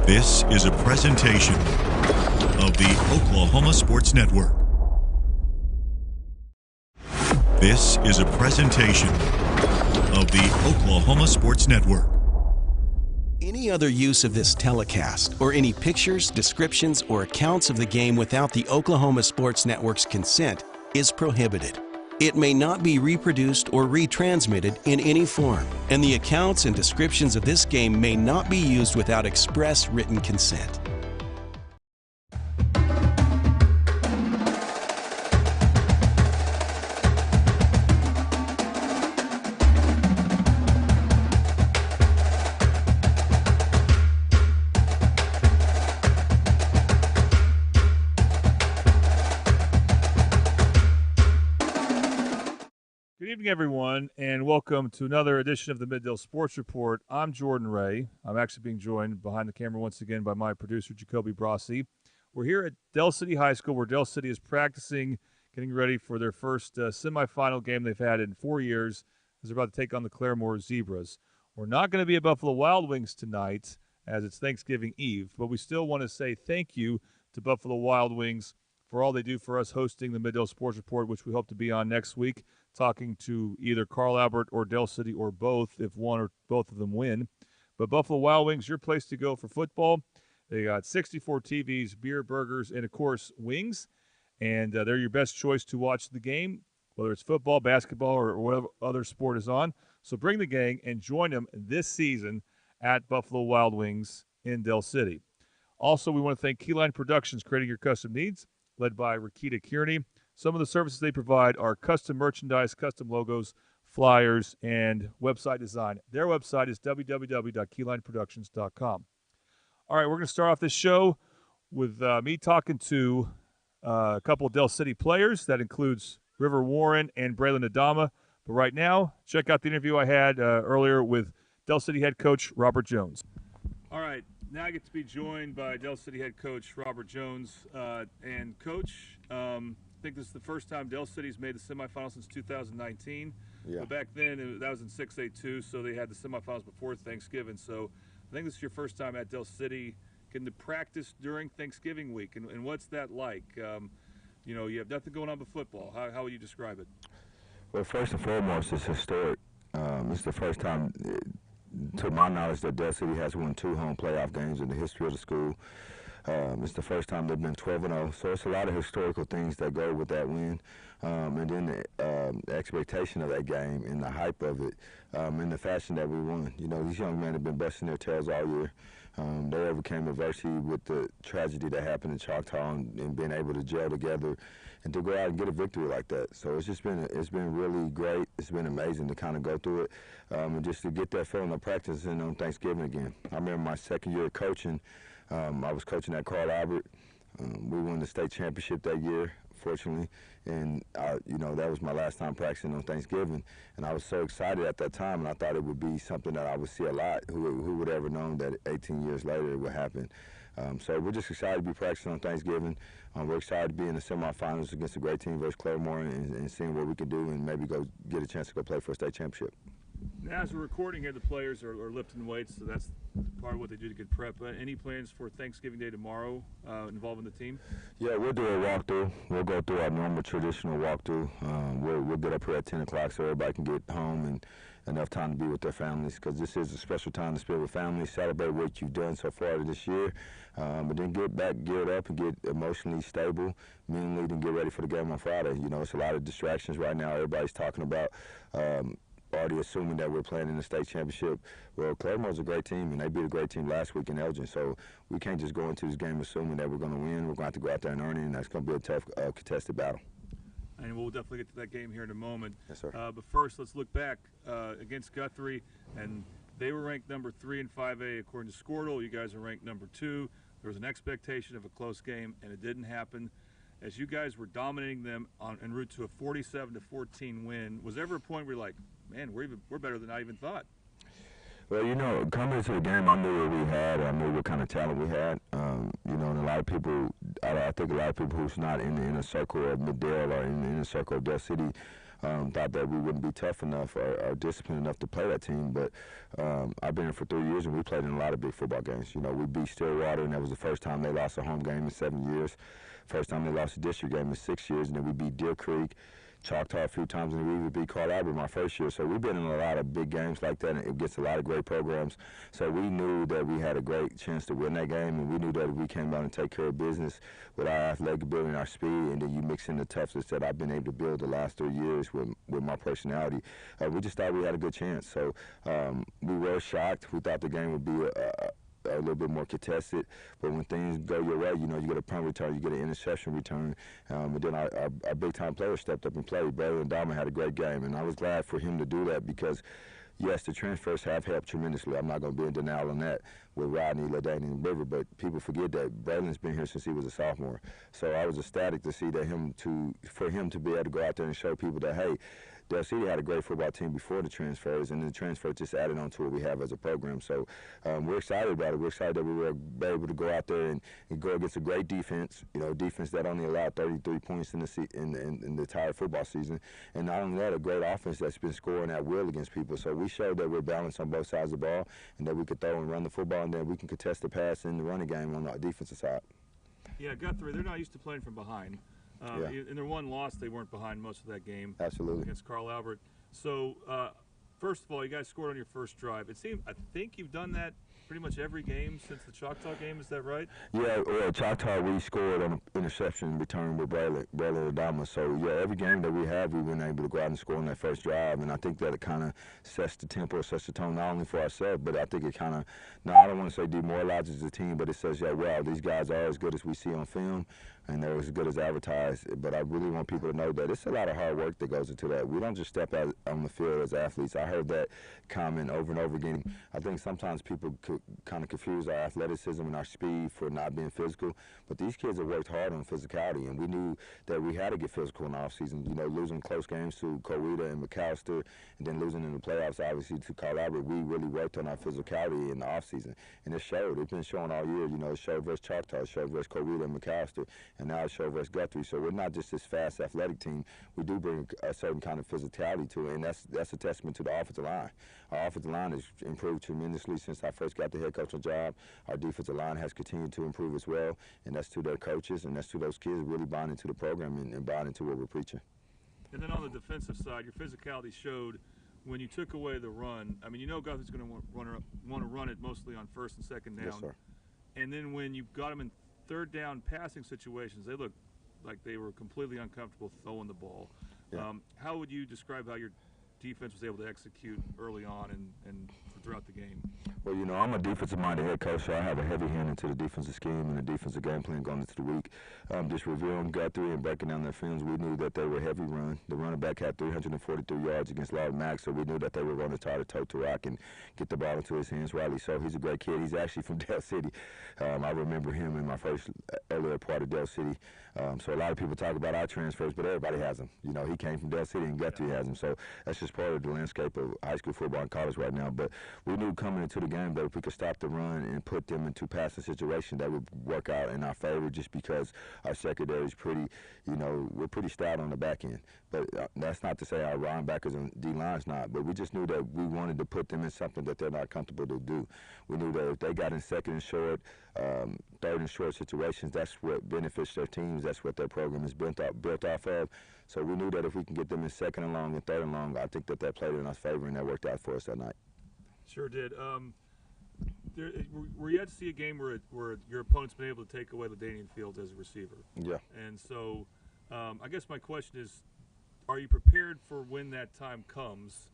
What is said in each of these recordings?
This is a presentation of the Oklahoma Sports Network. This is a presentation of the Oklahoma Sports Network. Any other use of this telecast or any pictures, descriptions, or accounts of the game without the Oklahoma Sports Network's consent is prohibited. It may not be reproduced or retransmitted in any form, and the accounts and descriptions of this game may not be used without express written consent. Good evening, everyone, and welcome to another edition of the Mid-Dale Sports Report. I'm Jordan Ray. I'm actually being joined behind the camera once again by my producer, Jacoby Brasi. We're here at Del City High School, where Del City is practicing, getting ready for their first semifinal game they've had in 4 years, as they're about to take on the Claremore Zebras. We're not going to be at Buffalo Wild Wings tonight, as it's Thanksgiving Eve, but we still want to say thank you to Buffalo Wild Wings for all they do for us hosting the Mid-Dale Sports Report, which we hope to be on next week, talking to either Carl Albert or Del City or both if one or both of them win. But Buffalo Wild Wings, your place to go for football. They got 64 TVs, beer, burgers, and, of course, wings. And they're your best choice to watch the game, whether it's football, basketball, or whatever other sport is on. So bring the gang and join them this season at Buffalo Wild Wings in Del City. Also, we want to thank Keyline Productions, creating your custom needs, led by Rakita Kearney. Some of the services they provide are custom merchandise, custom logos, flyers, and website design. Their website is www.keylineproductions.com. All right, we're going to start off this show with me talking to a couple of Del City players. That includes River Warren and Braylon Adama. But right now, check out the interview I had earlier with Del City head coach Robert Jones. All right, now I get to be joined by Del City head coach Robert Jones. And, Coach, I think this is the first time Del City's made the semifinals since 2019. Yeah. But back then, that was in 6A2, so they had the semifinals before Thanksgiving. So I think this is your first time at Del City getting to practice during Thanksgiving week. And what's that like? You have nothing going on but football. How would you describe it? Well, first and foremost, it's historic. It's the first time, to my knowledge, that Del City has won 2 home playoff games in the history of the school. It's the first time they've been 12-0, so it's a lot of historical things that go with that win. And then the expectation of that game and the hype of it, and the fashion that we won. You know, these young men have been busting their tails all year. They overcame adversity with the tragedy that happened in Choctaw and being able to gel together and to go out and get a victory like that. So it's been really great. It's been amazing to kind of go through it, and just to get that feeling of practicing on Thanksgiving again. I remember my second year of coaching. I was coaching at Carl Albert. We won the state championship that year, fortunately, and that was my last time practicing on Thanksgiving, and I was so excited at that time, and I thought it would be something that I would see a lot. Who would ever known that 18 years later it would happen? So we're just excited to be practicing on Thanksgiving. We're excited to be in the semifinals against a great team versus Claremore and seeing what we can do and maybe go get a chance to go play for a state championship. Now, as we're recording here, the players are lifting weights, so that's part of what they do to get prep. Any plans for Thanksgiving Day tomorrow involving the team? Yeah, we'll do a walkthrough. We'll go through our normal traditional walkthrough. We'll get up here at 10 o'clock so everybody can get home and enough time to be with their families, because this is a special time to spend with families, celebrate what you've done so far this year, but then get back geared up and get emotionally stable, mentally, and get ready for the game on Friday. You know, it's a lot of distractions right now. Everybody's talking about already assuming that we're playing in the state championship. Well, Claremore's a great team, and they beat a great team last week in Elgin, so we can't just go into this game assuming that we're going to win. We're going to have to go out there and earn it, and that's going to be a tough, contested battle. And we'll definitely get to that game here in a moment. Yes, sir. But first, let's look back against Guthrie, and they were ranked number 3 in 5A according to Squirtle. You guys are ranked number 2. There was an expectation of a close game, and it didn't happen. As you guys were dominating them en route to a 47-14 win, was there ever a point where you're like, man, we're better than I even thought? Well, you know, coming into the game, I knew what we had. I knew what kind of talent we had. You know, and a lot of people, I think a lot of people who's not in the inner circle of Mid-Dale or in the inner circle of Del City thought that we wouldn't be tough enough or disciplined enough to play that team. But I've been here for 3 years, and we played in a lot of big football games. You know, we beat Stillwater, and that was the first time they lost a home game in 7 years. First time they lost a district game in 6 years, and then we beat Deer Creek, Choctaw a few times, and we even beat Carl Albert my first year. So we've been in a lot of big games like that, and it gets a lot of great programs. So we knew that we had a great chance to win that game, and we knew that if we came out and take care of business with our athletic ability and our speed, and then you mix in the toughness that I've been able to build the last 3 years with my personality, we just thought we had a good chance. So we were shocked. We thought the game would be a little bit more contested, but when things go your way, you know, you get a punt return, you get an interception return, and then our big-time player stepped up and played. Braylon Adama had a great game, and I was glad for him to do that because, yes, the transfers have helped tremendously. I'm not going to be in denial on that with Rodney, Ladani, and River, but people forget that Braylon's been here since he was a sophomore. So I was ecstatic to see that for him to be able to go out there and show people that, hey, Del City had a great football team before the transfers, and the transfer just added on to what we have as a program. So we're excited about it. We're excited that we were able to go out there and go against a great defense, you know, defense that only allowed 33 points in the entire football season. And not only that, a great offense that's been scoring at will against people. So we showed that we're balanced on both sides of the ball and that we could throw and run the football, and then we can contest the pass in the running game on the defensive side. Yeah, Guthrie, they're not used to playing from behind. In their one loss, they weren't behind most of that game. Absolutely. Against Carl Albert. So, first of all, you guys scored on your first drive. I think you've done that pretty much every game since the Choctaw game. Is that right? Yeah, well, Choctaw, we scored on an interception return with Braylon Adama. So, yeah, every game that we have, we've been able to go out and score on that first drive. And I think that it kind of sets the tempo, sets the tone, not only for ourselves, but I think it kind of, now I don't want to say demoralizes the team, but it says, yeah, wow, these guys are as good as we see on film, and they're as good as advertised. But I really want people to know that it's a lot of hard work that goes into that. We don't just step out on the field as athletes. I heard that comment over and over again. I think sometimes people could kind of confuse our athleticism and our speed for not being physical. But these kids have worked hard on physicality, and we knew that we had to get physical in the offseason. You know, losing close games to Coweta and McAllister, and then losing in the playoffs, obviously, to Carl Albert, we really worked on our physicality in the offseason. And it showed. It's been showing all year. You know, it showed versus Choctaw, it showed versus Coweta and McAllister, and now it showed versus Guthrie. So we're not just this fast athletic team. We do bring a certain kind of physicality to it, and that's a testament to the offensive line. Our offensive line has improved tremendously since I first got the head coaching job. Our defensive line has continued to improve as well, and that's to their coaches, and that's to those kids really buying into the program and buying into what we're preaching. And then on the defensive side, your physicality showed when you took away the run. I mean, you know Guthrie's going to want to run it mostly on first and second down. Yes, sir. And then when you got them in third down passing situations, they looked like they were completely uncomfortable throwing the ball. Yeah. How would you describe how your defense was able to execute early on and throughout the game? Well, you know, I'm a defensive-minded head coach, so I have a heavy hand into the defensive scheme and the defensive game plan going into the week. Just reviewing Guthrie and breaking down their films, we knew that they were heavy run. The running back had 343 yards against Lawton Mack, so we knew that they were going to try to toe to rock and get the ball into his hands. Riley, so he's a great kid. He's actually from Del City. I remember him in my first earlier part of Del City. So a lot of people talk about our transfers, but everybody has them. You know, he came from Del City and Guthrie has them. So that's just part of the landscape of high school football and college right now. But we knew coming into the game that if we could stop the run and put them into passing situations, that would work out in our favor just because our secondary is pretty, you know, we're pretty stout on the back end. But that's not to say our linebackers and D-line's not, but we just knew that we wanted to put them in something that they're not comfortable to do. We knew that if they got in second and short, third and short situations, that's what benefits their teams. That's what their program is built off of. So we knew that if we can get them in second and long and third and long, I think that played in our favor, and that worked out for us that night. Sure did. We're yet to see a game where your opponent's been able to take away Ladanian Fields as a receiver. Yeah. And so I guess my question is, are you prepared for when that time comes,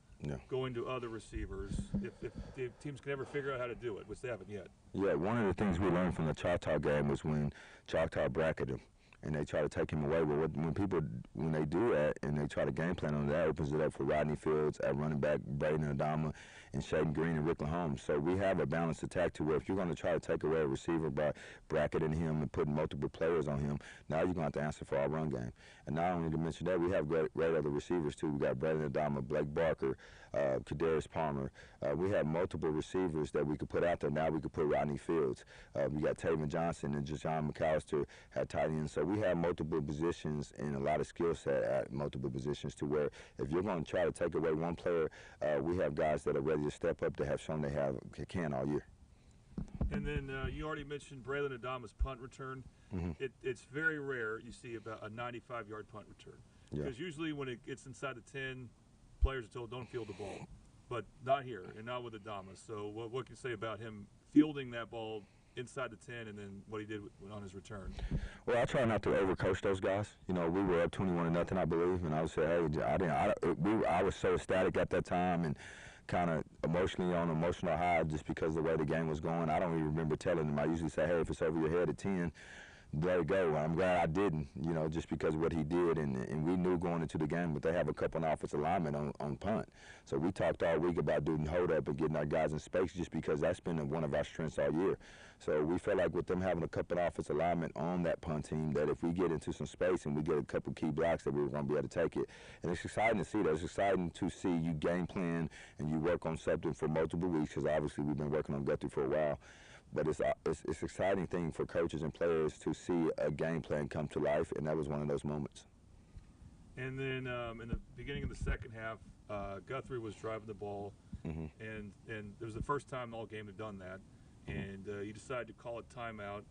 going to other receivers, if the teams can ever figure out how to do it, which they haven't yet? Yeah, one of the things we learned from the Choctaw game was when Choctaw bracketed him and they try to take him away. But when they do that and they try to game plan on that, opens it up for Rodney Fields at running back, Braylon Adama, and Shaden Green and Rickland Holmes. So we have a balanced attack to where if you're going to try to take away a receiver by bracketing him and putting multiple players on him, now you're going to have to answer for our run game. And not only to mention that, we have great other receivers too. We got Braylon Adama, Blake Barker, Kadarius Palmer. We have multiple receivers that we could put out there. Now we could put Rodney Fields. We got Taven Johnson and John McAllister at tight end. So we have multiple positions and a lot of skill set at multiple positions to where if you're going to try to take away one player, we have guys that are ready to step up that have shown they can all year. And then you already mentioned Braylon Adama's punt return. Mm-hmm. It's very rare you see about a 95-yard punt return. Because usually when it gets inside the 10, players are told don't field the ball. But not here, and not with Adama. So what can you say about him fielding that ball inside the 10 and then what he did on his return? Well, I try not to overcoach those guys. You know, we were up 21-0, I believe, and I would say, hey, I was so ecstatic at that time and kind of emotionally on an emotional high just because of the way the game was going. I don't even remember telling them. I usually say, hey, if it's over your head at 10, let it go. I'm glad I didn't, you know, just because of what he did. And we knew going into the game, but they have a couple of offensive linemen on punt. So we talked all week about doing hold up and getting our guys in space just because that's been one of our strengths all year. So we felt like with them having a couple of offensive linemen on that punt team, that if we get into some space and we get a couple key blocks, that we were going to be able to take it. And it's exciting to see that. It's exciting to see you game plan and you work on something for multiple weeks, because obviously we've been working on Guthrie for a while. But it's an exciting thing for coaches and players to see a game plan come to life, and that was one of those moments. And then in the beginning of the second half, Guthrie was driving the ball, and it was the first time all game had done that, and you decided to call a timeout.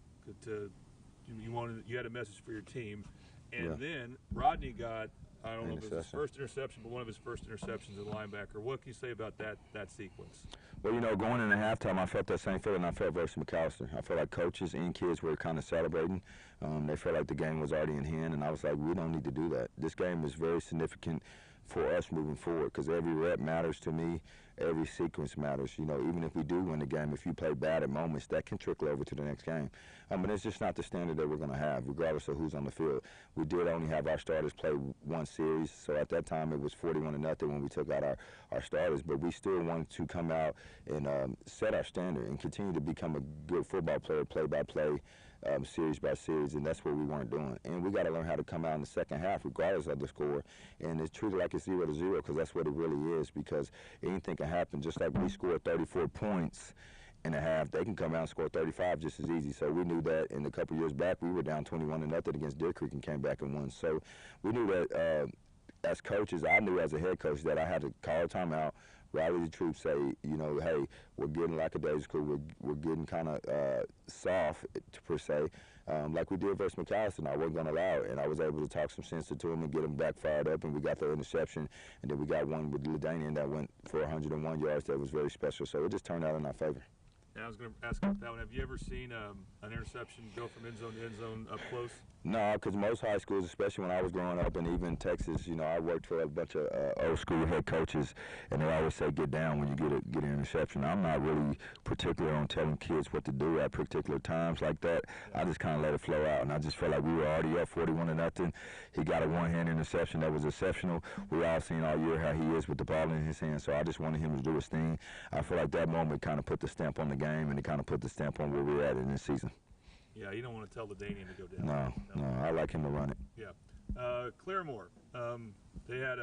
You had a message for your team, and then Rodney got, I don't know if it was his first interception, but one of his first interceptions as a linebacker. What can you say about that sequence? Well, you know, going into halftime, I felt that same feeling I felt versus McAllister. I felt like coaches and kids were kind of celebrating. They felt like the game was already in hand, and I was like, we don't need to do that. This game is very significant for us moving forward, because every rep matters to me. Every sequence matters. You know, even if we do win the game, if you play bad at moments, that can trickle over to the next game. But it's just not the standard that we're going to have, regardless of who's on the field. We did only have our starters play one series, so at that time it was 41-0 when we took out our starters. But we still wanted to come out and set our standard and continue to become a good football player, play-by-play, series by series, and that's what we weren't doing. And we got to learn how to come out in the second half regardless of the score, and it's treated like it's 0-0, because that's what it really is, because anything can happen. Just like we scored 34 points in a half, they can come out and score 35 just as easy. So we knew that. In a couple years back, we were down 21-0 against Deer Creek and came back and won. So we knew that as coaches, I knew as a head coach that I had to call a timeout, rally the troops, say, you know, hey, we're getting lackadaisical, we're getting kind of soft, per se, like we did versus McAllister, and I wasn't going to allow it. And I was able to talk some sense into him and get him back fired up, and we got the interception, and then we got one with LaDainian that went for 101 yards that was very special. So it just turned out in our favor. And I was going to ask about that one. Have you ever seen an interception go from end zone to end zone up close? No, because most high schools, especially when I was growing up, and even Texas, you know, I worked for a bunch of old school head coaches, and they always say, get down when you get an interception. I'm not really particular on telling kids what to do at particular times like that. I just kind of let it flow out, and I just felt like we were already up 41-0. He got a one-hand interception that was exceptional. We all seen all year how he is with the ball in his hand, so I just wanted him to do his thing. I feel like that moment kind of put the stamp on the game, and it kind of put the stamp on where we're at in this season. Yeah, you don't want to tell LaDainian to go down. No, I like him to run it. Yeah. Claremore, they had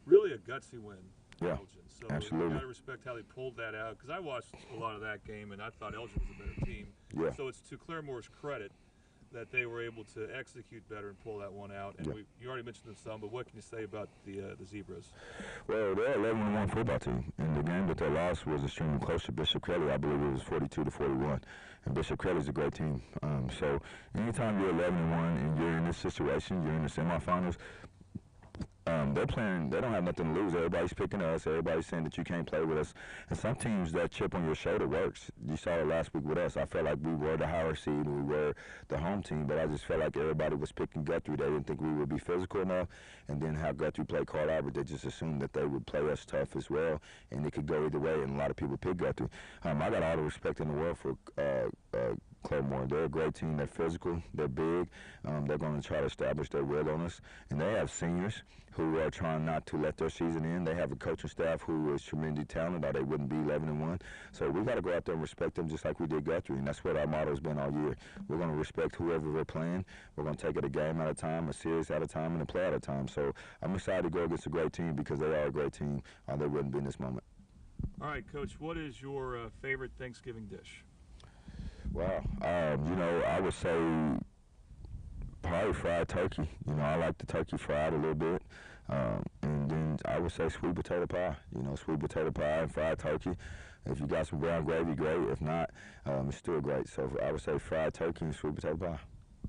really a gutsy win. Yeah, Elgin. So absolutely. you got to respect how they pulled that out, because I watched a lot of that game, and I thought Elgin was a better team. Yeah. So it's to Claremore's credit that they were able to execute better and pull that one out. And you already mentioned them some, but what can you say about the Zebras? Well, they're an 11-1 football team, and the game that they lost was extremely close to Bishop Kelly. I believe it was 42-41, and Bishop Kelly's a great team. So anytime you're 11-1 and you're in this situation, you're in the semifinals, they're playing, they don't have nothing to lose. Everybody's picking us. Everybody's saying that you can't play with us. And some teams, that chip on your shoulder works. You saw it last week with us. I felt like we were the higher seed and we were the home team, but I just felt like everybody was picking Guthrie. They didn't think we would be physical enough. And then how Guthrie played Carl Albert, they just assumed that they would play us tough as well, and it could go either way, and a lot of people picked Guthrie. I got all the respect in the world for Claremore. They're a great team. They're physical. They're big. They're going to try to establish their will on us. And they have seniors who are trying not to let their season end. They have a coaching staff who is tremendously talented, or they wouldn't be 11-1. So we got to go out there and respect them just like we did Guthrie, and that's what our motto has been all year. We're going to respect whoever we're playing. We're going to take it a game at a time, a series at a time, and a play at a time. So I'm excited to go against a great team because they are a great team, or they wouldn't be in this moment. All right, Coach, what is your favorite Thanksgiving dish? Wow. You know, I would say probably fried turkey. You know, I like the turkey fried a little bit. And then I would say sweet potato pie. You know, sweet potato pie and fried turkey. If you got some brown gravy, great. If not, it's still great. So I would say fried turkey and sweet potato pie.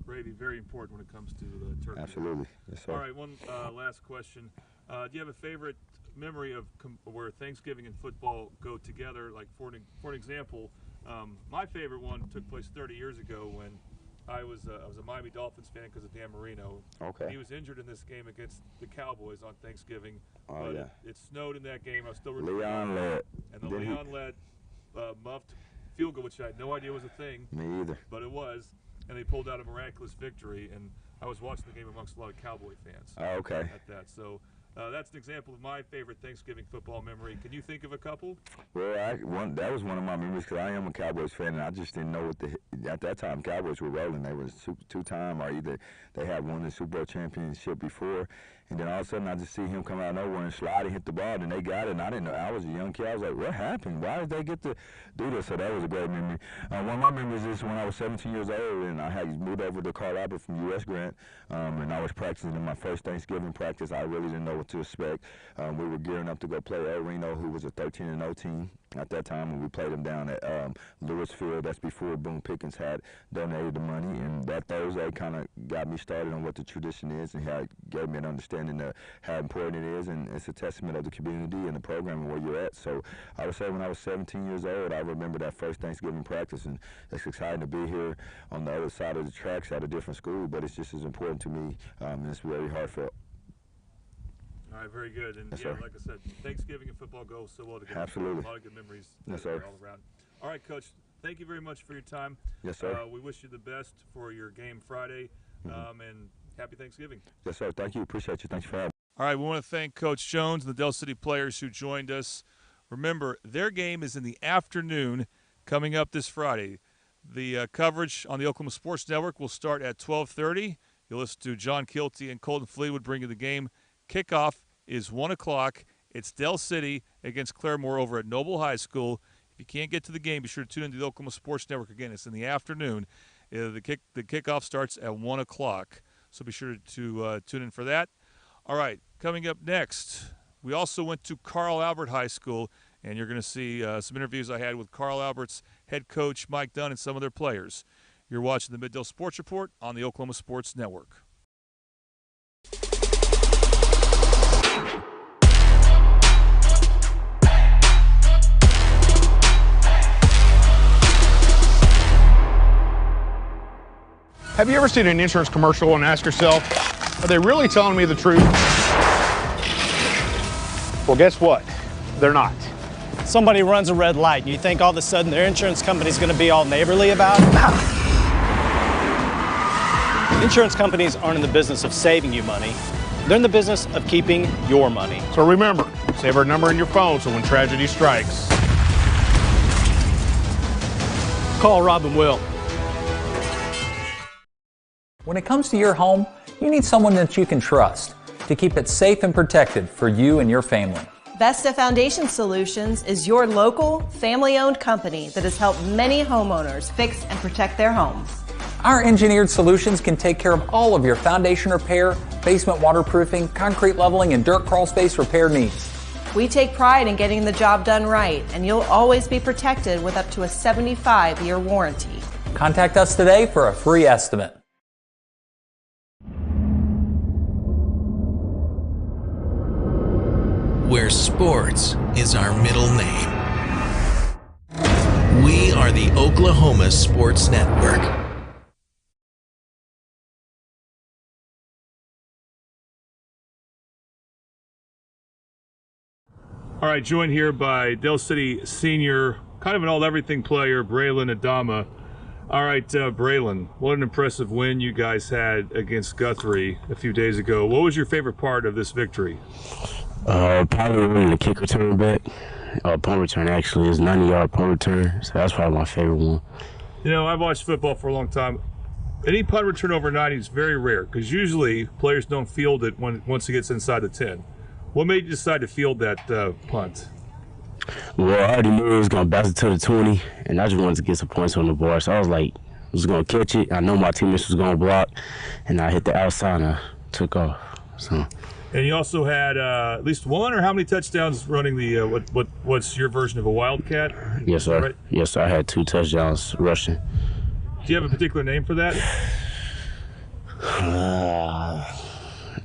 Gravy, very important when it comes to the turkey. Absolutely. Yes, sir. All right, one last question. Do you have a favorite memory of where Thanksgiving and football go together? Like, for an example, my favorite one took place 30 years ago when I was a Miami Dolphins fan because of Dan Marino. Okay. He was injured in this game against the Cowboys on Thanksgiving. Oh, but yeah. It snowed in that game. I was still rooting for Leon led. And the Leon led muffed field goal, which I had no idea was a thing. Me either. But it was. And they pulled out a miraculous victory. And I was watching the game amongst a lot of Cowboy fans. Oh, okay. At that. So that's an example of my favorite Thanksgiving football memory. Can you think of a couple? Well, that was one of my memories because I am a Cowboys fan, and I just didn't know at that time Cowboys were rolling. They were two-time, or either they had won the Super Bowl championship before, and then all of a sudden I just see him come out of nowhere and slide and hit the ball, and they got it, and I didn't know. I was a young kid. I was like, what happened? Why did they get to do this? So that was a great memory. One of my memories is when I was 17 years old, and I had moved over to Carl Albert from U.S. Grant, and I was practicing in my first Thanksgiving practice. I really didn't know what to expect. We were gearing up to go play El Reno, who was a 13-0 team at that time, and we played them down at Lewisfield. That's before Boone Pickens had donated the money, and that Thursday kind of got me started on what the tradition is and gave me an understanding of how important it is, and it's a testament of the community and the program and where you're at. So I would say when I was 17 years old, I remember that first Thanksgiving practice, and it's exciting to be here on the other side of the tracks at a different school, but it's just as important to me, and it's very heartfelt. All right, very good. And yes, yeah, sir. like I said, Thanksgiving and football go so well together. Absolutely. A lot of good memories yes, sir. all around. All right, Coach, thank you very much for your time. Yes, sir. We wish you the best for your game Friday, and happy Thanksgiving. Yes, sir. Thank you. Appreciate you. Thanks for having me. All right, we want to thank Coach Jones and the Del City players who joined us. Remember, their game is in the afternoon coming up this Friday. The coverage on the Oklahoma Sports Network will start at 12:30. You'll listen to John Kilty and Colton Fleetwood bring you the game. Kickoff is 1 o'clock. It's Del City against Claremore over at Noble High School. If you can't get to the game, be sure to tune into the Oklahoma Sports Network. Again, it's in the afternoon. The kickoff starts at 1 o'clock, so be sure to tune in for that. All right, coming up next, we also went to Carl Albert High School, and you're going to see some interviews I had with Carl Albert's head coach, Mike Dunn, and some of their players. You're watching the Mid-Del Sports Report on the Oklahoma Sports Network. Have you ever seen an insurance commercial and ask yourself, are they really telling me the truth? Well, guess what? They're not. Somebody runs a red light and you think all of a sudden their insurance company's going to be all neighborly about it? Insurance companies aren't in the business of saving you money. They're in the business of keeping your money. So remember, save our number in your phone so when tragedy strikes, call Rob and Will. When it comes to your home, you need someone that you can trust to keep it safe and protected for you and your family. Vesta Foundation Solutions is your local, family-owned company that has helped many homeowners fix and protect their homes. Our engineered solutions can take care of all of your foundation repair, basement waterproofing, concrete leveling, and dirt crawl space repair needs. We take pride in getting the job done right, and you'll always be protected with up to a 75-year warranty. Contact us today for a free estimate. Where sports is our middle name. We are the Oklahoma Sports Network. All right, joined here by Del City senior, kind of an all-everything player, Braylon Adama. All right, Braylon, what an impressive win you guys had against Guthrie a few days ago. What was your favorite part of this victory? Probably winning the kick return back. Punt return, actually. It's 90-yard punt return, so that's probably my favorite one. You know, I've watched football for a long time. Any punt return over 90 is very rare because usually players don't field it once it gets inside the 10. What made you decide to field that punt? Well, I already knew it was going to bounce it to the 20, and I just wanted to get some points on the board. So I was like, I was going to catch it. I know my teammates was going to block, and I hit the outside and I took off. So. And you also had at least one, or how many touchdowns running the what's your version of a Wildcat? Yes, sir. Right? Yes, sir. I had 2 touchdowns rushing. Do you have a particular name for that?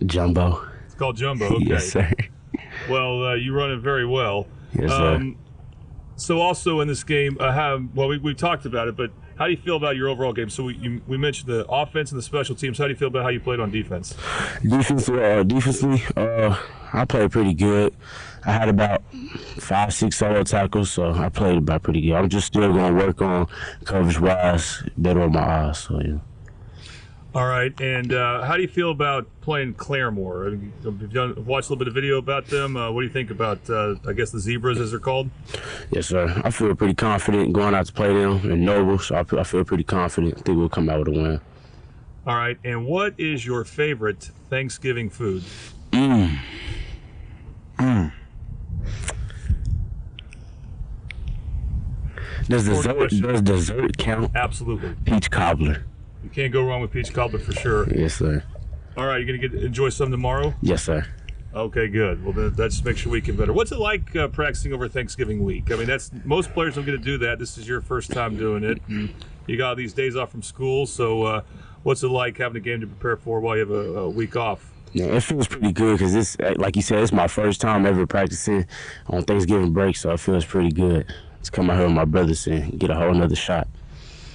Jumbo. It's called Jumbo. Okay. Yes, sir. Well, you run it very well. Yes, sir. So also in this game, we've talked about it, but how do you feel about your overall game? So we mentioned the offense and the special teams. How do you feel about how you played on defense? Defensively, I played pretty good. I had about 5-6 solo tackles, so I played about pretty good. I'm just still going to work on coverage-wise, better on my eyes. So yeah. All right, and how do you feel about playing Claremore? Have you watched a little bit of video about them? What do you think about, I guess, the Zebras, as they're called? Yes, sir. I feel pretty confident going out to play them in Noble, so I feel pretty confident. I think we'll come out with a win. All right, and what is your favorite Thanksgiving food? Does dessert count? Absolutely. Peach cobbler. You can't go wrong with peach cobbler for sure. Yes, sir. All right, you're going to enjoy some tomorrow? Yes, sir. Okay, good. Well, then that just makes your weekend better. What's it like practicing over Thanksgiving week? I mean, most players don't get to do that. This is your first time doing it. And you got these days off from school, so what's it like having a game to prepare for while you have a week off? Yeah, it feels pretty good because it's, like you said, it's my first time ever practicing on Thanksgiving break, so it feels pretty good to come out here with my brothers and get a whole nother shot.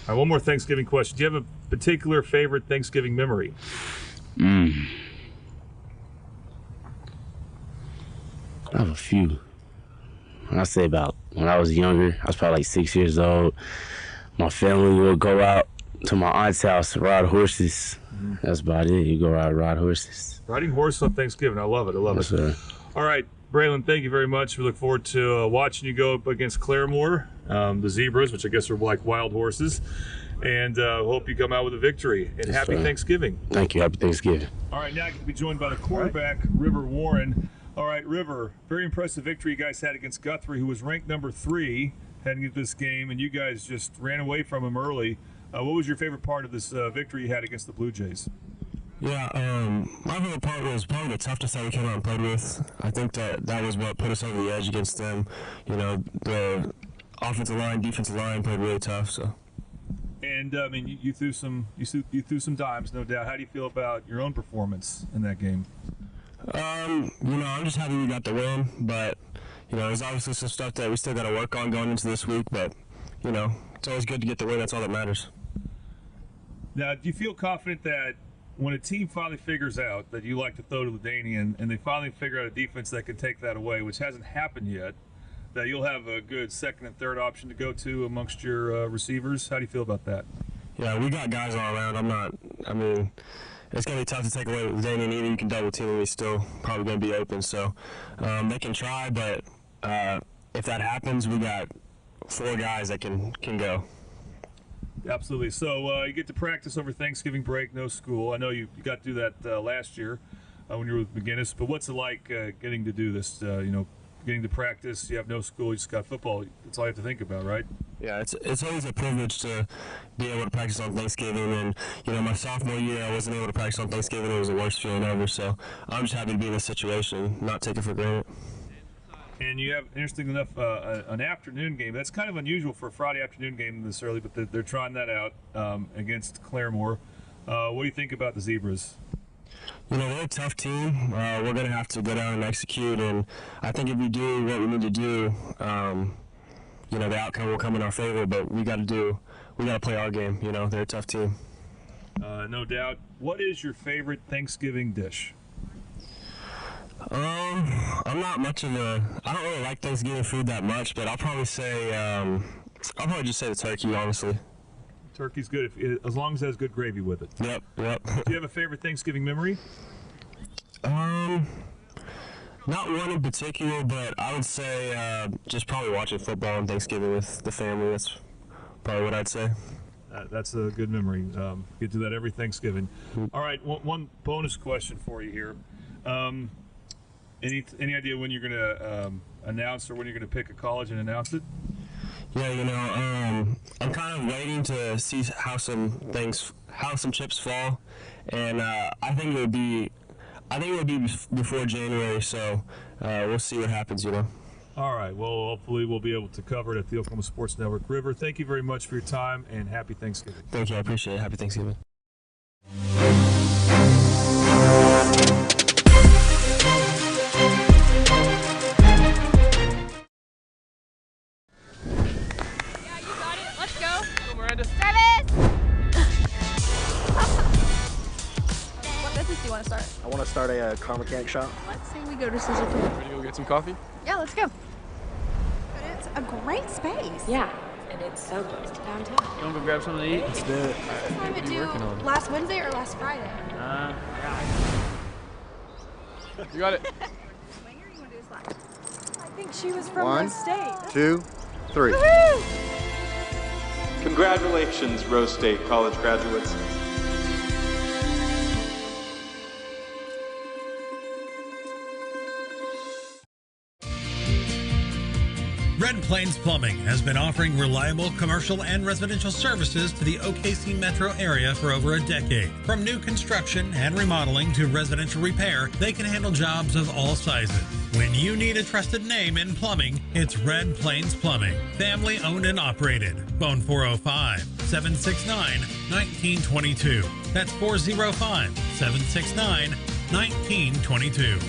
All right, one more Thanksgiving question. Do you have a particular favorite Thanksgiving memory? I have a few. I say about when I was younger, I was probably like 6 years old. My family would go out to my aunt's house to ride horses. That's about it. You go ride horses. Riding horses on Thanksgiving. I love it. Yes, sir. All right, Braylon, thank you very much. We look forward to watching you go up against Claremore, the Zebras, which I guess are like wild horses. And hope you come out with a victory. And happy Thanksgiving. Thank you. Happy Thanksgiving. All right, now I can be joined by the quarterback, River Warren. All right, River, very impressive victory you guys had against Guthrie, who was ranked number 3 heading into this game, and you guys just ran away from him early. What was your favorite part of this victory you had against the Blue Jays? Yeah, my favorite part was probably the toughness that we came out and played with. I think that was what put us over the edge against them. You know, the offensive line, defensive line played really tough. So. And I mean, you threw some dimes, no doubt. How do you feel about your own performance in that game? You know, I'm just happy we got the win, but you know, there's obviously some stuff that we still got to work on going into this week. But you know, it's always good to get the win. That's all that matters. Now, do you feel confident that when a team finally figures out that you like to throw to Ladanian and they finally figure out a defense that can take that away, which hasn't happened yet, that you'll have a good second and third option to go to amongst your receivers? How do you feel about that? Yeah, we got guys all around. I mean, it's going to be tough to take away with Ladanian. Either you can double team him, he's still probably going to be open. So they can try, but if that happens, we got 4 guys that can go. Absolutely. So you get to practice over Thanksgiving break, no school. I know you got to do that last year when you were with McGinnis, but what's it like getting to do this, getting to practice? You have no school, you just got football. That's all you have to think about, right? Yeah, it's always a privilege to be able to practice on Thanksgiving. And, you know, my sophomore year, I wasn't able to practice on Thanksgiving. It was the worst feeling ever. So I'm just happy to be in this situation, not take it for granted. And you have, interesting enough, an afternoon game. That's kind of unusual for a Friday afternoon game this early, but they're trying that out against Claremore. What do you think about the Zebras? You know, they're a tough team. We're going to have to go down and execute, and I think if we do what we need to do, you know, the outcome will come in our favor, but we got to play our game. You know, they're a tough team. No doubt. What is your favorite Thanksgiving dish? I'm not much of I don't really like Thanksgiving food that much, but I'll probably say, I'll probably just say the turkey, honestly. Turkey's good as long as it has good gravy with it. Yep. Do you have a favorite Thanksgiving memory? Not one in particular, but I would say just probably watching football on Thanksgiving with the family. That's probably what I'd say. That's a good memory. Get to that every Thanksgiving. All right, one bonus question for you here. Any idea when you're going to announce or when you're going to pick a college and announce it? Yeah, I'm kind of waiting to see how some chips fall, and I think it would be before January. So we'll see what happens. All right. Well, hopefully we'll be able to cover it at the Oklahoma Sports Network. River, thank you very much for your time, and happy Thanksgiving. Thank you. I appreciate it. Happy Thanksgiving. What business do you want to start? I want to start a car mechanic shop. Let's say we go to Sizzle King. Ready to go get some coffee? Yeah, let's go. But it's a great space. Yeah, and it's so close to downtown. You want to go grab something to eat? Let's do it. What time What are you working on? last Wednesday or last Friday? You got it. I think she was from One, Rose State. 2, 3. Congratulations, Rose State college graduates. Red Plains Plumbing has been offering reliable commercial and residential services to the OKC metro area for over a decade. From new construction and remodeling to residential repair, they can handle jobs of all sizes. When you need a trusted name in plumbing, it's Red Plains Plumbing. Family owned and operated. Phone 405-769-1922. That's 405-769-1922.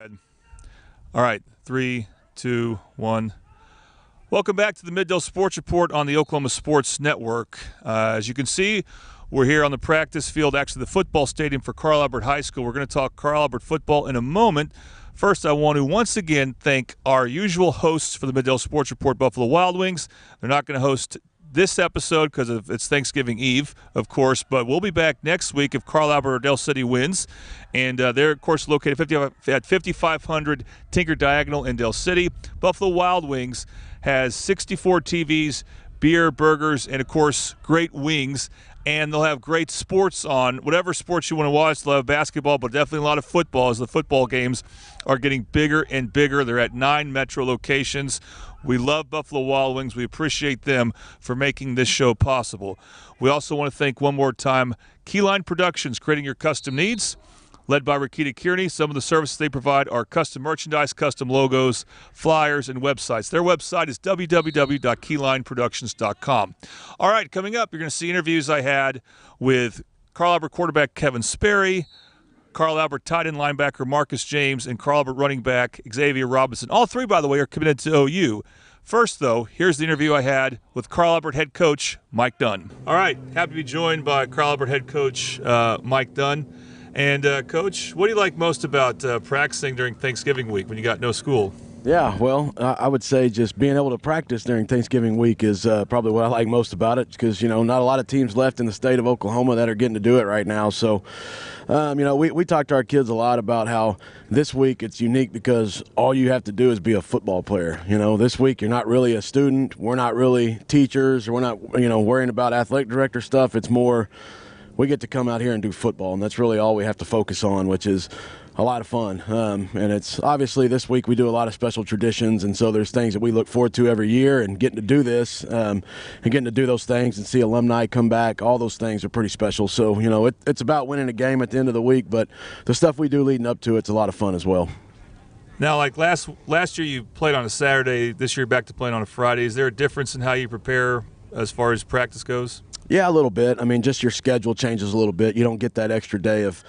All right, 3, 2, 1. Welcome back to the Mid-Dale Sports Report on the Oklahoma Sports Network. As you can see, we're here on the practice field, actually the football stadium for Carl Albert High School. We're going to talk Carl Albert football in a moment. First, I want to once again thank our usual hosts for the Mid-Dale Sports Report, Buffalo Wild Wings. They're not going to host this episode because it's Thanksgiving Eve, of course, but we'll be back next week if Carl Albert or Dale City wins. And they're, of course, located at 5500 Tinker Diagonal in Dale City. Buffalo Wild Wings has 64 TVs, beer, burgers, and, of course, great wings. And they'll have great sports on, whatever sports you want to watch. They'll have basketball, but definitely a lot of football as the football games are getting bigger and bigger. They're at 9 metro locations. We love Buffalo Wild Wings. We appreciate them for making this show possible. We also want to thank one more time Keyline Productions, creating your custom needs. Led by Rakita Kearney, some of the services they provide are custom merchandise, custom logos, flyers, and websites. Their website is www.keylineproductions.com. All right, coming up, you're going to see interviews I had with Carl Albert quarterback Kevin Sperry, Carl Albert tight end linebacker Marcus James, and Carl Albert running back Xavier Robinson. All three, by the way, are committed to OU. First, though, here's the interview I had with Carl Albert head coach Mike Dunn. All right, happy to be joined by Carl Albert head coach Mike Dunn. And, Coach, what do you like most about practicing during Thanksgiving week when you got no school? Yeah, well, I would say just being able to practice during Thanksgiving week is probably what I like most about it because, not a lot of teams left in the state of Oklahoma that are getting to do it right now. So, we talk to our kids a lot about how this week it's unique because all you have to do is be a football player. This week you're not really a student. We're not really teachers. Or we're not, worrying about athletic director stuff. It's more we get to come out here and do football, and that's really all we have to focus on, which is a lot of fun. And it's obviously this week we do a lot of special traditions, and so there's things that we look forward to every year, and getting to do this and getting to do those things and see alumni come back, all those things are pretty special. So, it's about winning a game at the end of the week, but the stuff we do leading up to it's a lot of fun as well. Now, like last year you played on a Saturday, this year back to playing on a Friday. Is there a difference in how you prepare as far as practice goes? Yeah, a little bit. I mean, just your schedule changes a little bit. You don't get that extra day of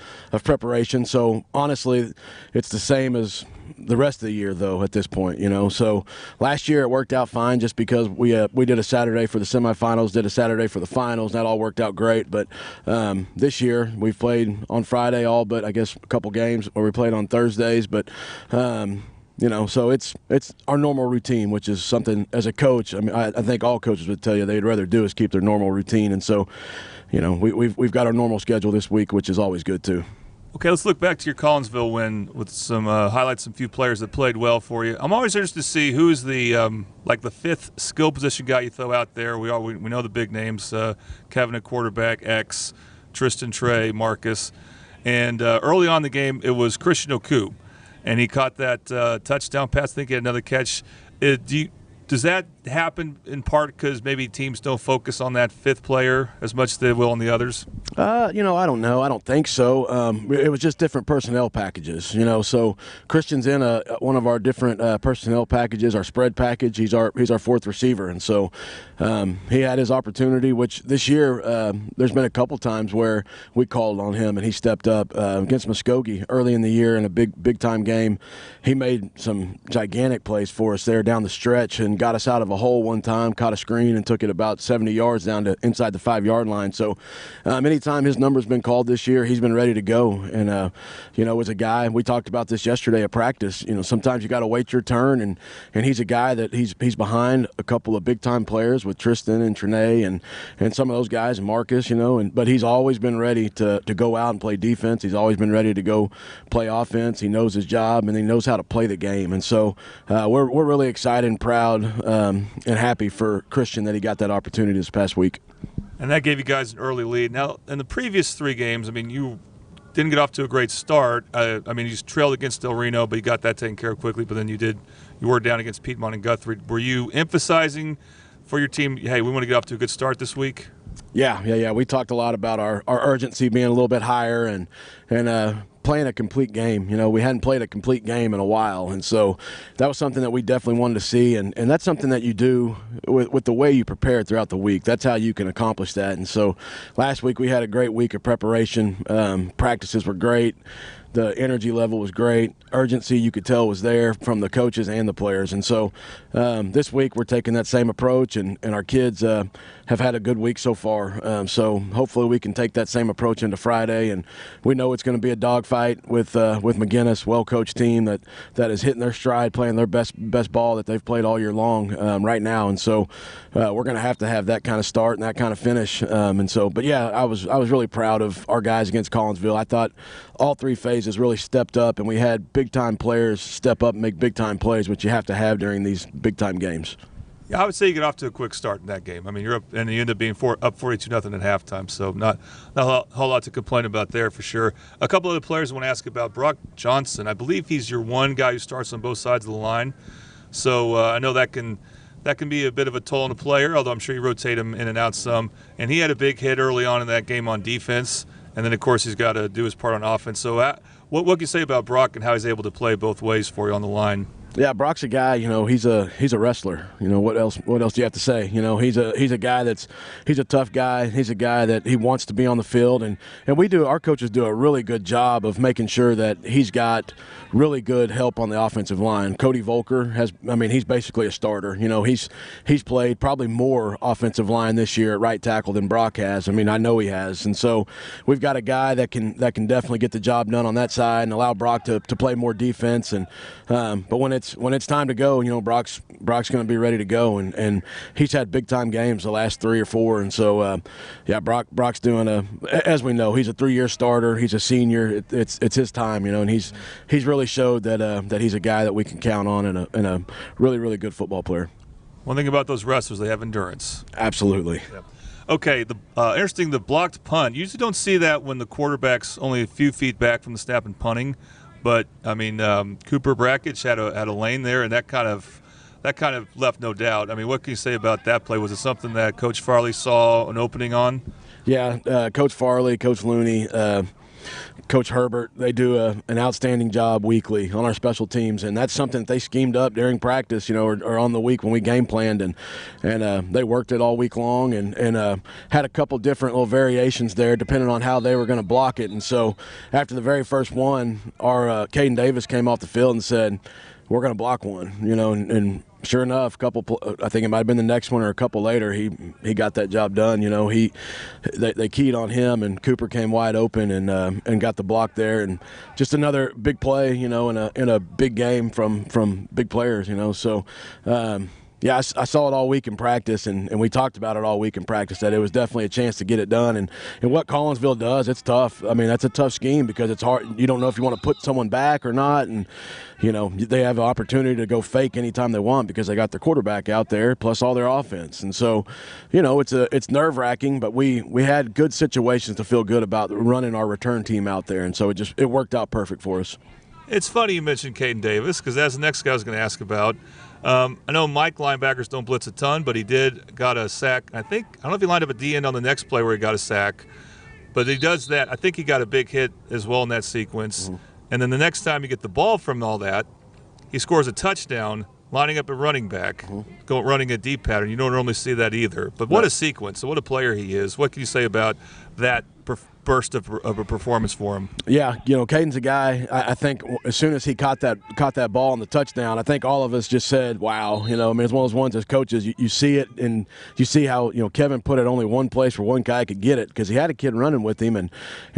preparation. So, honestly, it's the same as the rest of the year, though, at this point, So, last year it worked out fine just because we did a Saturday for the semifinals, did a Saturday for the finals. That all worked out great. But this year we played on Friday all but, I guess, a couple games, or we played on Thursdays. But so it's our normal routine, which is something as a coach. I mean, I think all coaches would tell you they'd rather do is keep their normal routine, and so, we've got our normal schedule this week, which is always good too. Okay, let's look back to your Collinsville win with some highlights, some few players that played well for you. I'm always interested to see who's the the fifth skill position guy you throw out there. We know the big names: Kevin at quarterback, X, Tristan Trey, Marcus, and early on in the game it was Christian Oku. And he caught that touchdown pass. I think he had another catch. Does that happen in part because maybe teams don't focus on that fifth player as much as they will on the others? I don't know. I don't think so. It was just different personnel packages, So Christian's in one of our different personnel packages, our spread package. He's our fourth receiver, and so he had his opportunity. Which this year, there's been a couple times where we called on him and he stepped up against Muskogee early in the year in a big time game. He made some gigantic plays for us there down the stretch and got us out of a hole one time, caught a screen and took it about 70 yards down to inside the 5-yard line. So anytime his number's been called this year, he's been ready to go. And, as a guy, we talked about this yesterday at practice, sometimes you got to wait your turn. And he's a guy that he's behind a couple of big-time players with Tristan and Trinae and some of those guys, and Marcus, but he's always been ready to go out and play defense. He's always been ready to go play offense. He knows his job, and he knows how to play the game. And so we're really excited and proud and happy for Christian that he got that opportunity this past week. And that gave you guys an early lead. Now, in the previous 3 games, I mean, you didn't get off to a great start. You just trailed against Del Reno, but you got that taken care of quickly. But then you were down against Piedmont and Guthrie. Were you emphasizing for your team, hey, we want to get off to a good start this week? Yeah. We talked a lot about our urgency being a little bit higher and playing a complete game. We hadn't played a complete game in a while, and so that was something that we definitely wanted to see, and that's something that you do with the way you prepare throughout the week. That's how you can accomplish that. And so last week we had a great week of preparation. Practices were great. The energy level was great. Urgency, you could tell, was there from the coaches and the players. And so this week we're taking that same approach, and our kids have had a good week so far. So hopefully we can take that same approach into Friday. And we know it's going to be a dogfight with McGinnis, well-coached team that is hitting their stride, playing their best ball that they've played all year long right now. And so we're going to have that kind of start and that kind of finish. But yeah, I was really proud of our guys against Collinsville. I thought all three phases really stepped up, and we had big-time players step up and make big-time plays, which you have to have during these big-time games. Yeah, I would say you get off to a quick start in that game. I mean, you're up, and you end up being up 42-0 at halftime, so not a whole lot to complain about there for sure. A couple of the players I want to ask about. Brock Johnson, I believe he's your one guy who starts on both sides of the line, so I know that can be a bit of a toll on a player, although I'm sure you rotate him in and out some. And he had a big hit early on in that game on defense, and then, of course, he's got to do his part on offense. So what can you say about Brock and how he's able to play both ways for you on the line? Yeah, Brock's a guy, he's a wrestler. What else do you have to say? He's a guy he's a tough guy. He's a guy that he wants to be on the field, and our coaches do a really good job of making sure that he's got really good help on the offensive line. Cody Volker he's basically a starter. He's played probably more offensive line this year at right tackle than Brock has. I know he has. And so we've got a guy that can definitely get the job done on that side and allow Brock to play more defense. And but when it's time to go, Brock's going to be ready to go, and he's had big time games the last 3 or 4, and so Brock's doing as we know, he's a 3-year starter, he's a senior, it's his time, and he's really showed that he's a guy that we can count on and a really, really good football player. One thing about those wrestlers, they have endurance. Absolutely. Yeah. Okay, interesting, the blocked punt. You usually don't see that when the quarterback's only a few feet back from the snap and punting. But Cooper Brackage had a lane there, and that kind of left no doubt. What can you say about that play? Was it something that Coach Farley saw an opening on? Yeah, Coach Farley, Coach Looney, Coach Herbert, they do an outstanding job weekly on our special teams, and that's something that they schemed up during practice, or on the week when we game planned, and they worked it all week long and had a couple different little variations there depending on how they were going to block it. And so after the very first one, our Caden Davis came off the field and said, we're going to block one, and sure enough, I think it might have been the next one or a couple later, he got that job done. They keyed on him, and Cooper came wide open and got the block there, and just another big play, in a big game from big players, So. Yeah, I saw it all week in practice, and we talked about it all week in practice, that it was definitely a chance to get it done. And what Collinsville does, it's tough. That's a tough scheme because it's hard. You don't know if you want to put someone back or not. And, they have an opportunity to go fake anytime they want because they got their quarterback out there plus all their offense. And so, it's nerve-wracking, but we had good situations to feel good about running our return team out there. And so it worked out perfect for us. It's funny you mentioned Caden Davis because that's the next guy I was going to ask about. I know Mike linebackers don't blitz a ton, but he got a sack. I don't know if he lined up at the end on the next play where he got a sack, but he does that. I think he got a big hit as well in that sequence. Mm-hmm. And then the next time you get the ball from all that, he scores a touchdown lining up at running back, running a deep pattern. You don't normally see that either. But what a sequence. So what a player he is. What can you say about that burst of a performance for him? Yeah, Caden's a guy, I think as soon as he caught that ball on the touchdown, I think all of us just said, wow. It's one of those ones as coaches, you see it, and you see how, Kevin put it only one place where one guy could get it because he had a kid running with him, and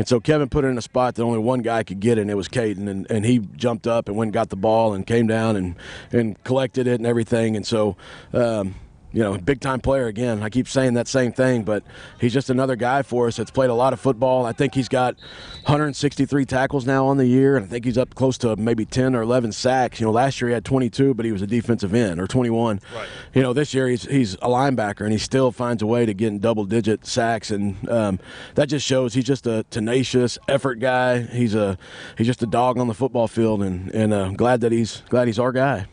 so Kevin put it in a spot that only one guy could get it, and it was Caden, and he jumped up and went and got the ball and came down and collected it and everything, and so big time player again. I keep saying that same thing, but he's just another guy for us that's played a lot of football. I think he's got 163 tackles now on the year, and I think he's up close to maybe 10 or 11 sacks. Last year he had 22, but he was a defensive end, or 21. Right. This year he's a linebacker, and he still finds a way to get in double-digit sacks, and that just shows he's just a tenacious effort guy. He's just a dog on the football field, and glad he's our guy.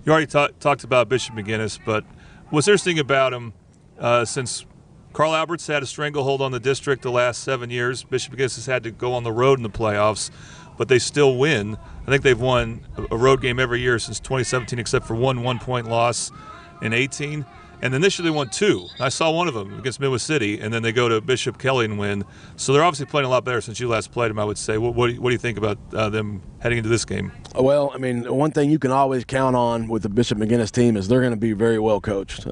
You already talked about Bishop McGinnis, but what's interesting about him, since Carl Alberts had a stranglehold on the district the last 7 years, Bishop McGinnis has had to go on the road in the playoffs, but they still win. I think they've won a road game every year since 2017 except for one 1-point loss in 2018. And then this year they won 2. I saw one of them against Midwest City, and then they go to Bishop Kelly and win. So they're obviously playing a lot better since you last played them, I would say. What do you think about them heading into this game? Well, I mean, one thing you can always count on with the Bishop McGuinness team is they're going to be very well coached.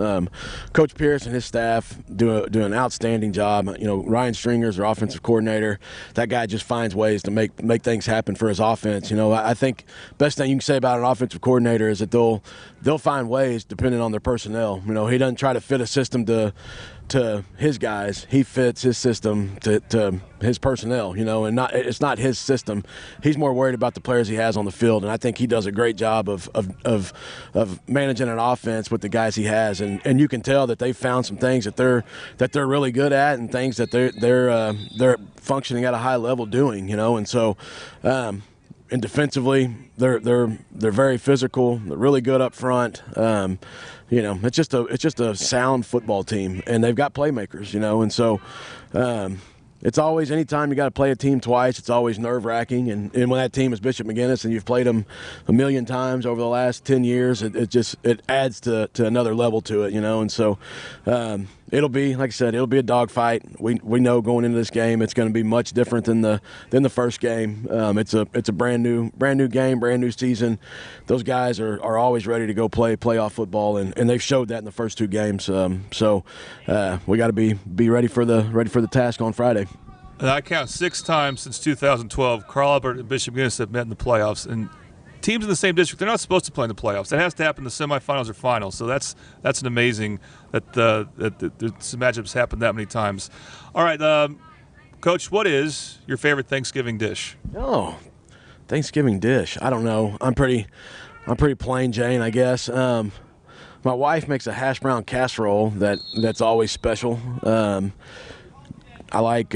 Coach Pierce and his staff do an outstanding job. Ryan Stringer's their offensive coordinator. That guy just finds ways to make things happen for his offense. I think best thing you can say about an offensive coordinator is that they'll find ways depending on their personnel. He doesn't try to fit a system to his guys. He fits his system to his personnel, and it's not his system. He's more worried about the players he has on the field, and I think he does a great job of managing an offense with the guys he has, and you can tell that they've found some things that they're really good at, and things that they're functioning at a high level doing, and so. And defensively, they're very physical. They're really good up front. It's just a sound football team, and they've got playmakers. And so it's always, anytime you got to play a team twice, it's always nerve-wracking. And when that team is Bishop McGuinness and you've played them a million times over the last 10 years, it adds to another level to it. And so it'll be, like I said, it'll be a dogfight. We know going into this game it's going to be much different than the first game. It's a brand new game, brand new season. Those guys are always ready to go play playoff football, and they've showed that in the first 2 games. So we got to be ready for the task on Friday. And I count 6 times since 2012. Carl Albert and Bishop McGuinness have met in the playoffs, and teams in the same district, they're not supposed to play in the playoffs. That has to happen in the semifinals or finals. So that's an amazing that some matchups happen that many times. All right, Coach, what is your favorite Thanksgiving dish? Oh, Thanksgiving dish. I don't know. I'm pretty plain Jane, I guess. My wife makes a hash brown casserole that's always special. I like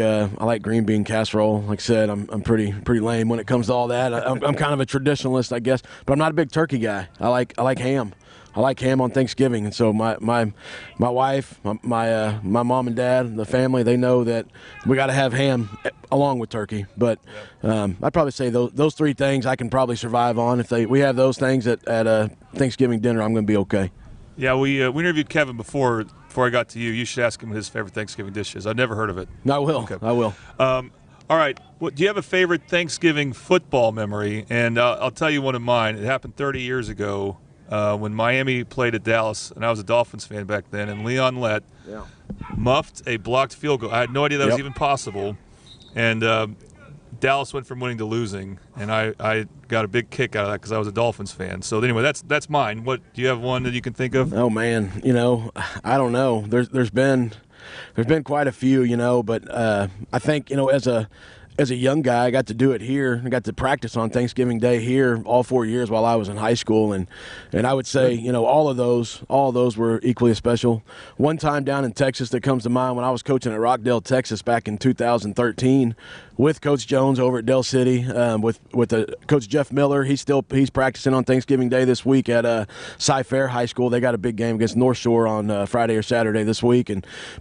green bean casserole. Like I said, I'm pretty lame when it comes to all that. I'm kind of a traditionalist, I guess, but I'm not a big turkey guy. I like ham. I like ham on Thanksgiving, and so my wife, my mom and dad, the family, they know that we got to have ham along with turkey. But I'd probably say those 3 things I can probably survive on. If we have those things at a Thanksgiving dinner, I'm going to be okay. Yeah, we interviewed Kevin before I got to you. You should ask him what his favorite Thanksgiving dish is. I've never heard of it. I will. Okay. I will. All right. Do you have a favorite Thanksgiving football memory? And I'll tell you one of mine. It happened 30 years ago when Miami played at Dallas, and I was a Dolphins fan back then, and Leon Lett muffed a blocked field goal. I had no idea that was even possible. And Dallas went from winning to losing, and I got a big kick out of that because I was a Dolphins fan. So anyway, that's mine. What do you have one that you can think of? Oh man, I don't know. There's been quite a few, but I think as a young guy, I got to do it here. I got to practice on Thanksgiving Day here all 4 years while I was in high school, and I would say, all of those were equally special. One time down in Texas that comes to mind when I was coaching at Rockdale, Texas, back in 2013, with Coach Jones over at Del City, with Coach Jeff Miller. He's practicing on Thanksgiving Day this week at Cy-Fair High School. They got a big game against North Shore on Friday or Saturday this week,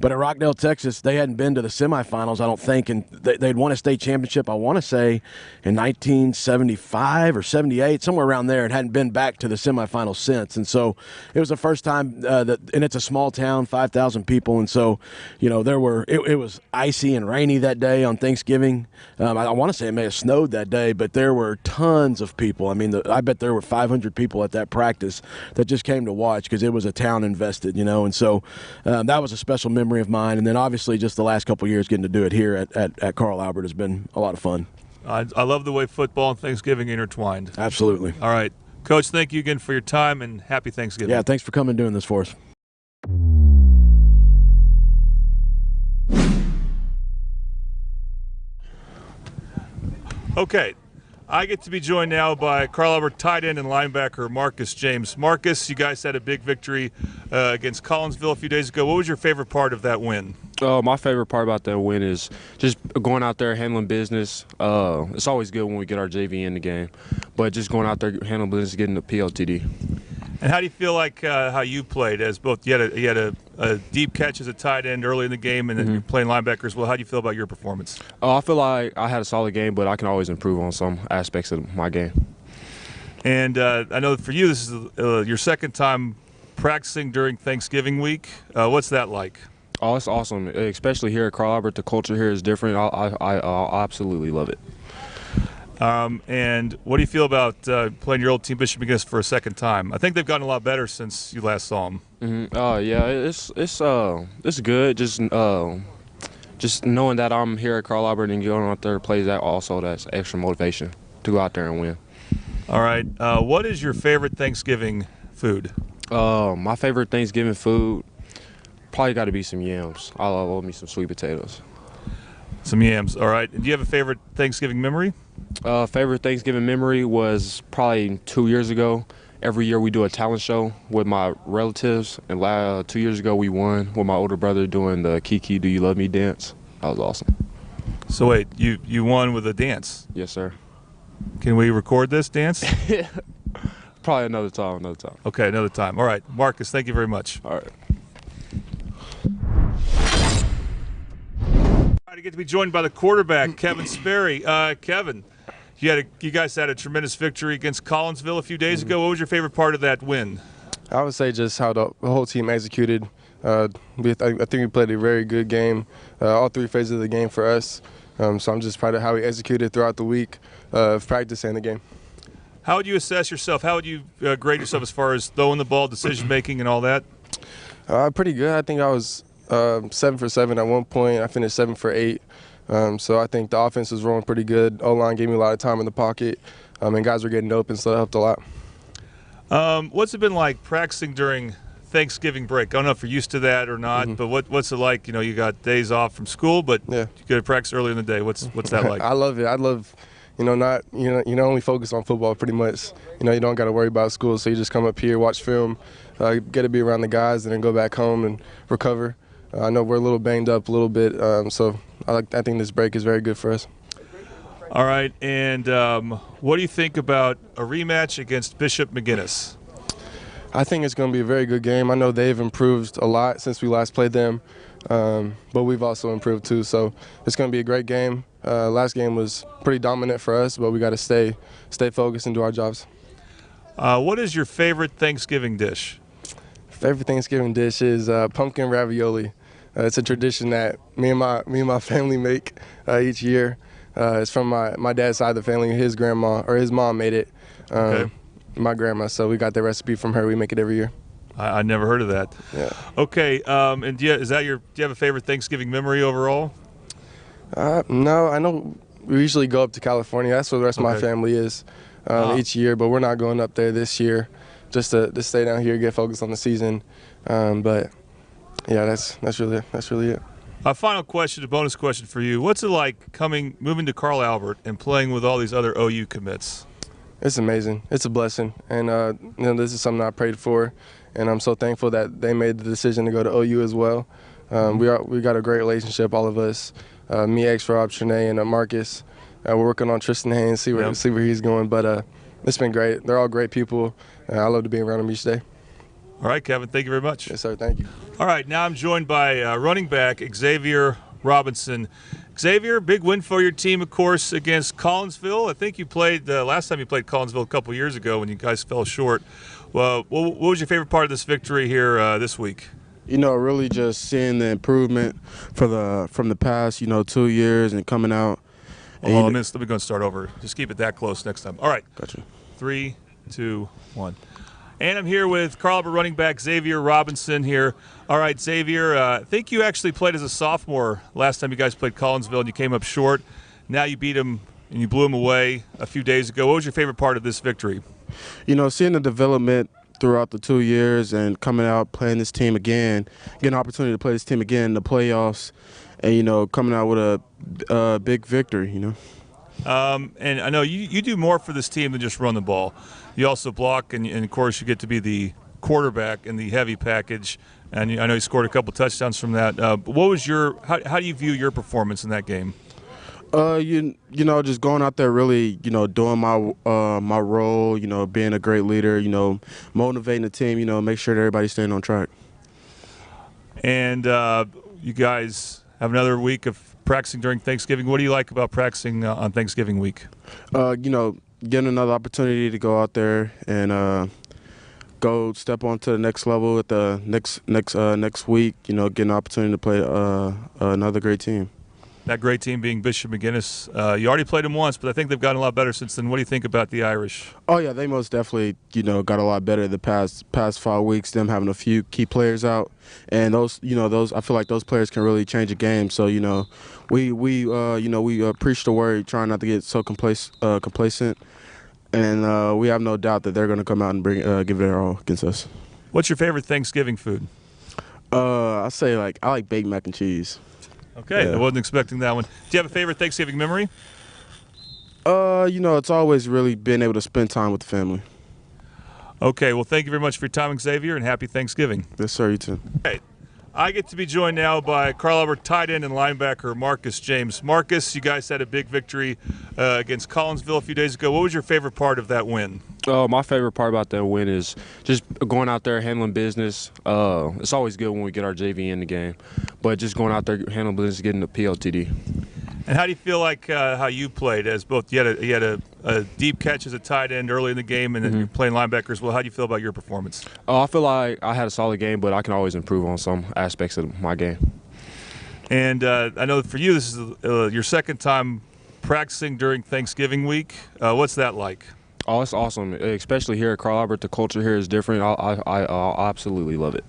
but at Rockdale, Texas, they hadn't been to the semifinals, I don't think, and they'd won a state championship, I want to say, in 1975 or 78, somewhere around there, and hadn't been back to the semifinals since. And so it was the first time and it's a small town, 5,000 people, and so it was icy and rainy that day on Thanksgiving. I want to say it may have snowed that day, but there were tons of people. I mean, I bet there were 500 people at that practice that just came to watch because it was a town invested, and so that was a special memory of mine. And then obviously just the last couple of years getting to do it here at Carl Albert has been a lot of fun. I love the way football and Thanksgiving intertwined. Absolutely. All right. Coach, thank you again for your time, and happy Thanksgiving. Yeah, thanks for coming and doing this for us. Okay, I get to be joined now by Carl Albert tight end and linebacker Marcus James. Marcus, you guys had a big victory against Collinsville a few days ago. What was your favorite part of that win? My favorite part about that win is just going out there handling business. It's always good when we get our JV in the game, but just going out there handling business, getting the PLTD. And how do you feel like how you played as both? You had a deep catch as a tight end early in the game, and then you're playing linebacker as well. How do you feel about your performance? I feel like I had a solid game, but I can always improve on some aspects of my game. And I know for you, this is your second time practicing during Thanksgiving week. What's that like? Oh, it's awesome, especially here at Carl Albert. The culture here is different. I absolutely love it. And what do you feel about playing your old team, Bishop McGuinness, for a second time? I think they've gotten a lot better since you last saw them. Mm-hmm. Yeah, it's good. Just knowing that I'm here at Carl Albert and going out there to play that also, that's extra motivation to go out there and win. All right. What is your favorite Thanksgiving food? My favorite Thanksgiving food probably got to be some yams. I love me some sweet potatoes. Some yams. All right. And do you have a favorite Thanksgiving memory? Favorite Thanksgiving memory was probably 2 years ago. Every year we do a talent show with my relatives, and 2 years ago we won with my older brother doing the Kiki Do You Love Me dance. That was awesome. So wait, you won with a dance? Yes, sir. Can we record this dance? Probably another time. Okay, another time. All right, Marcus, thank you very much. All right. I get to be joined by the quarterback, Kevin Sperry. Kevin, you guys had a tremendous victory against Collinsville a few days ago. What was your favorite part of that win? I would say just how the whole team executed. I think we played a very good game, all three phases of the game for us. So I'm just proud of how we executed throughout the week of practice and the game. How would you assess yourself? How would you grade yourself as far as throwing the ball, decision-making, and all that? Pretty good. I think I was 7 for 7 at one point. I finished 7 for 8. So I think the offense was rolling pretty good. O-line gave me a lot of time in the pocket, and guys were getting open, so that helped a lot. What's it been like practicing during Thanksgiving break? I don't know if you're used to that or not, but what's it like? You know, you got days off from school, but you go to practice early in the day. What's that like? I love it. I love, only focus on football pretty much. You don't got to worry about school, so you just come up here, watch film, get to be around the guys, and then go back home and recover. I know we're a little banged up a little bit, so I think this break is very good for us. All right, and what do you think about a rematch against Bishop McGuinness? I think it's going to be a very good game. I know they've improved a lot since we last played them, but we've also improved too, so it's going to be a great game. Last game was pretty dominant for us, but we got to stay focused and do our jobs. What is your favorite Thanksgiving dish? Favorite Thanksgiving dish is pumpkin ravioli. It's a tradition that me and my family make each year. It's from my dad's side of the family. His grandma or his mom made it. My grandma. So we got the recipe from her. We make it every year. I never heard of that. Yeah. Okay. And do you have a favorite Thanksgiving memory overall? No. I know we usually go up to California. That's where the rest of my family is each year. But we're not going up there this year. Just to stay down here, get focused on the season. But yeah, that's really it. A final question, a bonus question for you. What's it like moving to Carl Albert and playing with all these other OU commits? It's amazing. It's a blessing, and this is something I prayed for, and I'm so thankful that they made the decision to go to OU as well. We got a great relationship, all of us. Me, X-Rob, Trinae, and Marcus. We're working on Tristan Haynes, see where he's going, but it's been great. They're all great people, and I love to be around them each day. All right, Kevin, thank you very much. Yes, sir, thank you. All right, now I'm joined by running back Xavier Robinson. Xavier, big win for your team, of course, against Collinsville. I think you played last time you played Collinsville a couple years ago when you guys fell short. Well, what was your favorite part of this victory here this week? Really just seeing the improvement from the past, 2 years and coming out. And let me go and start over. Just keep it that close next time. All right. Gotcha. 3, 2, 1. And I'm here with Carl Albert running back Xavier Robinson here. All right, Xavier, I think you actually played as a sophomore last time you guys played Collinsville and you came up short. Now you beat them and you blew them away a few days ago. What was your favorite part of this victory? Seeing the development throughout the 2 years and coming out playing this team again, getting an opportunity to play this team again in the playoffs, and, coming out with a big victory, And I know you do more for this team than just run the ball. You also block, and of course you get to be the quarterback in the heavy package. And I know you scored a couple touchdowns from that. What was how do you view your performance in that game? Just going out there really, doing my role, being a great leader, motivating the team, make sure that everybody's staying on track. And you guys have another week of practicing during Thanksgiving. What do you like about practicing on Thanksgiving week? Getting another opportunity to go out there and go step on to the next level at the next week. You know, get an opportunity to play another great team. That great team being Bishop McGuinness. You already played them once, but I think they've gotten a lot better since then. What do you think about the Irish? Oh yeah, they most definitely got a lot better the past 5 weeks. Them having a few key players out, and those I feel like those players can really change a game. So we preach the word, trying not to get so complacent, and we have no doubt that they're going to come out and give it their all against us. What's your favorite Thanksgiving food? I say I like baked mac and cheese. Okay, yeah. I wasn't expecting that one. Do you have a favorite Thanksgiving memory? It's always really been able to spend time with the family. Okay, well, thank you very much for your time, Xavier, and happy Thanksgiving. Yes, sir, you too. Okay, I get to be joined now by Carl Albert tight end and linebacker Marcus James. Marcus, you guys had a big victory against Collinsville a few days ago. What was your favorite part of that win? My favorite part about that win is just going out there handling business. It's always good when we get our JV in the game, but just going out there handling business, getting the PLTD. And how do you feel like how you played as both? You had a deep catch as a tight end early in the game, and then you're playing linebacker as well. How do you feel about your performance? I feel like I had a solid game, but I can always improve on some aspects of my game. And I know for you, this is your second time practicing during Thanksgiving week. What's that like? Oh, it's awesome, especially here at Carl Albert. The culture here is different. I absolutely love it.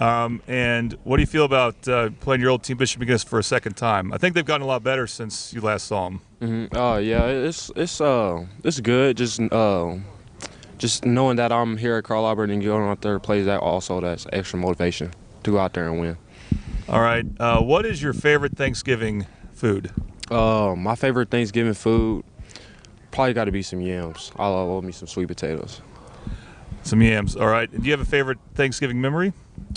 And what do you feel about playing your old team, Bishop McGuinness, for a second time? I think they've gotten a lot better since you last saw them. Yeah, it's good. Just knowing that I'm here at Carl Albert and going out there plays that also, that's extra motivation to go out there and win. All right. What is your favorite Thanksgiving food? My favorite Thanksgiving food probably got to be some yams. I love me some sweet potatoes. Some yams. All right. And do you have a favorite Thanksgiving memory?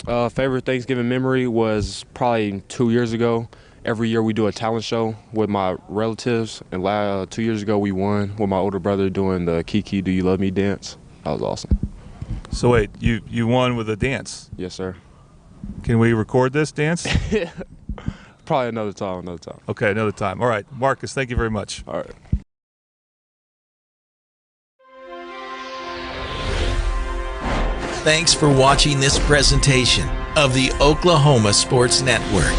Favorite Thanksgiving memory was probably 2 years ago. Every year we do a talent show with my relatives, and 2 years ago we won with my older brother doing the Kiki Do You Love Me dance. That was awesome. So wait, you won with a dance? Yes, sir. Can we record this dance? Probably another time. Okay, another time. All right. Marcus, thank you very much. All right. Thanks for watching this presentation of the Oklahoma Sports Network.